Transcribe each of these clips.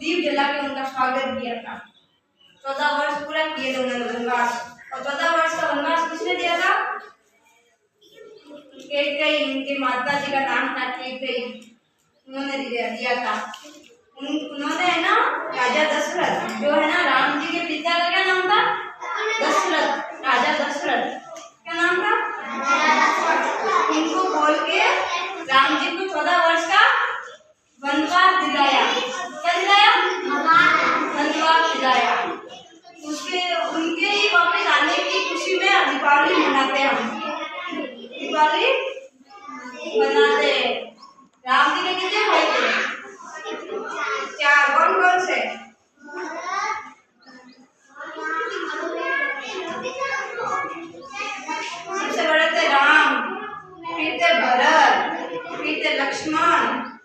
दीप जला के उनका स्वागत किया था। 14 वर्ष पूरा किए थे उन्होंने वनवास। और 14 वर्ष का वनवास किसने दिया था? कैकेयी, उनके माता जी का नाम था कैकेयी, उन्होंने दिया था। उन्होंने है ना राजा दशरथ, जो है ना राम जी के पिता का क्या नाम था? दशरथ, राजा दशरथ। क्या नाम था? इनको बोल के राम जी को 14 वर्ष का वनवास दिलाया। क्या दिलाया? वनवास दिलाया। उसके उनके ही वापस आने की खुशी में दीपावली मनाते हैं हम। दीपावली मनाते हैं। राम जी के कितने भाई थे? 4। कौन कौन से? सबसे बड़े थे राम, फिर थे भरत, फिर थे लक्ष्मण,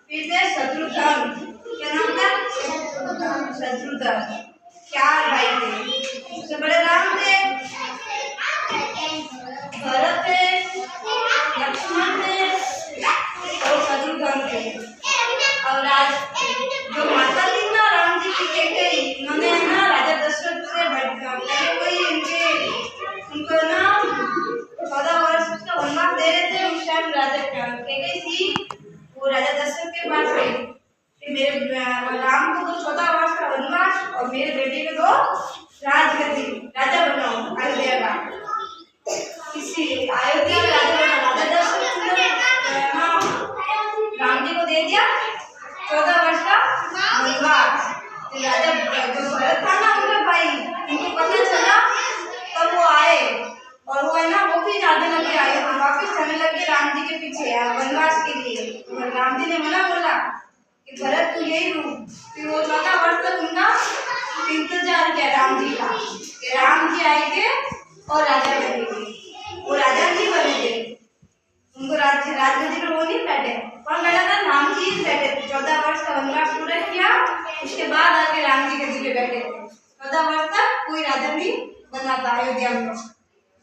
फिर थे शत्रुघ्न। क्या नाम था? शत्रुघ्न। 4 भाई थे। सबसे बड़े राम थे, भरत थे, लक्ष्मण थे और शत्रुघ्न थे। और आज जो माता थी ना राम जी की कैकेयी, उन्होंने ना राजा दशरथ से पहले कोई उनको ना 14 वर्ष का वनवास दे रहे थे। उस टाइम राजा कैकेयी थी, वो राजा दशरथ के पास गई कि मेरे राम को दो 14 वर्ष का वनवास और मेरे बेटे को दो राजगद्दी, राजा बनाओ अयोध्या का। किसी अयोध्या में राजा बना। राजा दशरथ ने राम जी को दे दिया 14 वर्ष का वनवास। राजा जो भरत था ना उनका भाई, उनको पता चला तब वो आए और वो है ना वो भी जाने लगे, आए और वापस चलने लगे राम जी के पीछे वनवास के लिए। तो राम जी ने मना बोला कि भरत तू यही रुक। फिर वो 14 वर्ष तक उनका इंतजार किया राम जी का कि राम जी आएंगे और राजा बनेंगे। वो राजा नहीं बनेंगे, उनको राजगद्दी पर वो नहीं बैठे। कौन बैठा था? राम जी बैठे थे। 14 वर्ष का वनवास पूरा किया, उसके बाद आके राम जी गद्दी पे बैठे थे। 14 वर्ष तक कोई राजा नहीं बना था अयोध्या में।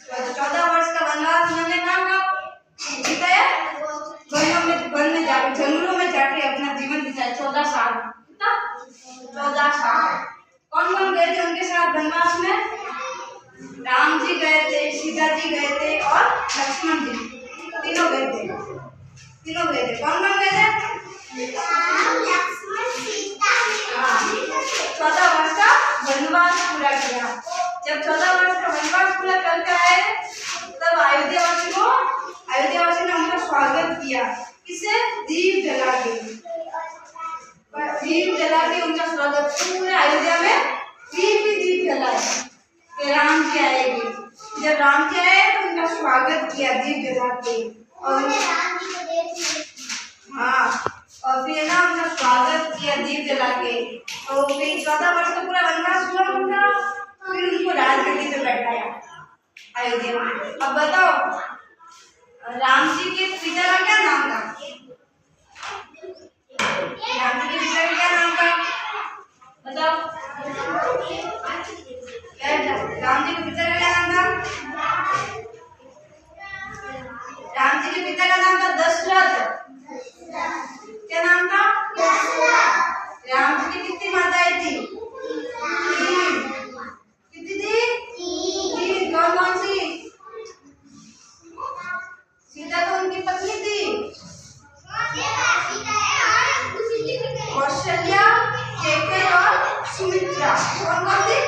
14 वर्ष का वनवास उन्होंने कहाँ बिताया? वन में जाके, जंगलों में जाके अपना जीवन बिताया 14 साल। कितना? 14 साल। कौन कौन गए थे उनके साथ वनवास में? राम जी गए थे, सीता जी गए थे और लक्ष्मण जी, तीनों गए थे। कौन कौन गए थे? राम, लक्ष्मण, सीता। 14 वर्ष का वनवास पूरा किया। जब 14 वर्ष का वनवास पूरा करके आए तब अयोध्यावासी ने उनका स्वागत किया। किसे? दीप जला के। दीप जला के उनका स्वागत, पूरे अयोध्या में दीप जलाए कि राम जी आएंगे। जब राम जी आए तो उनका स्वागत किया दीप जला के। और हाँ, और फिर ना उनका स्वागत किया दीप जला के। तो फिर 14 वर्ष का पूरा वनवास हुआ उनका, फिर उनको राजगद्दी पे बैठाया अयोध्या में। अब बताओ राम जी के पिता का क्या नाम था? राम जी के पिता का क्या नाम था? बताओ। राम जी के पिता का क्या नाम था? राम जी के पिता का नाम था दशरथ। क्या नाम था? राम जी की कितनी माताएं थी? 3। कितनी थी? 3। कौन कौन सी? सीता तो उनकी पत्नी थी, कौशल्या, कैकेयी और सुमित्रा। कौन कौन थी?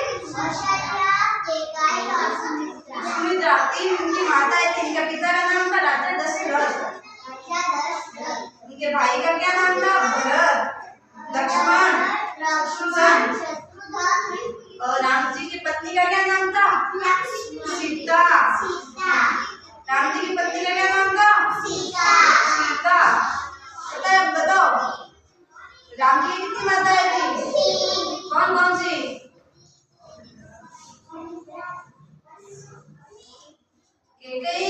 सुमित्रा। 3 उनकी माताएं थी। इनका पिता का नाम था राजा दशरथ। उनके भाई का क्या नाम था? भरत, लक्ष्मण, शत्रुघ्न। और राम जी की पत्नी का क्या नाम था? सीता। राम जी की पत्नी का क्या नाम था? सीता। बताओ राम जी की कितनी माताएं थी? कौन कौन सी? कैकेयी,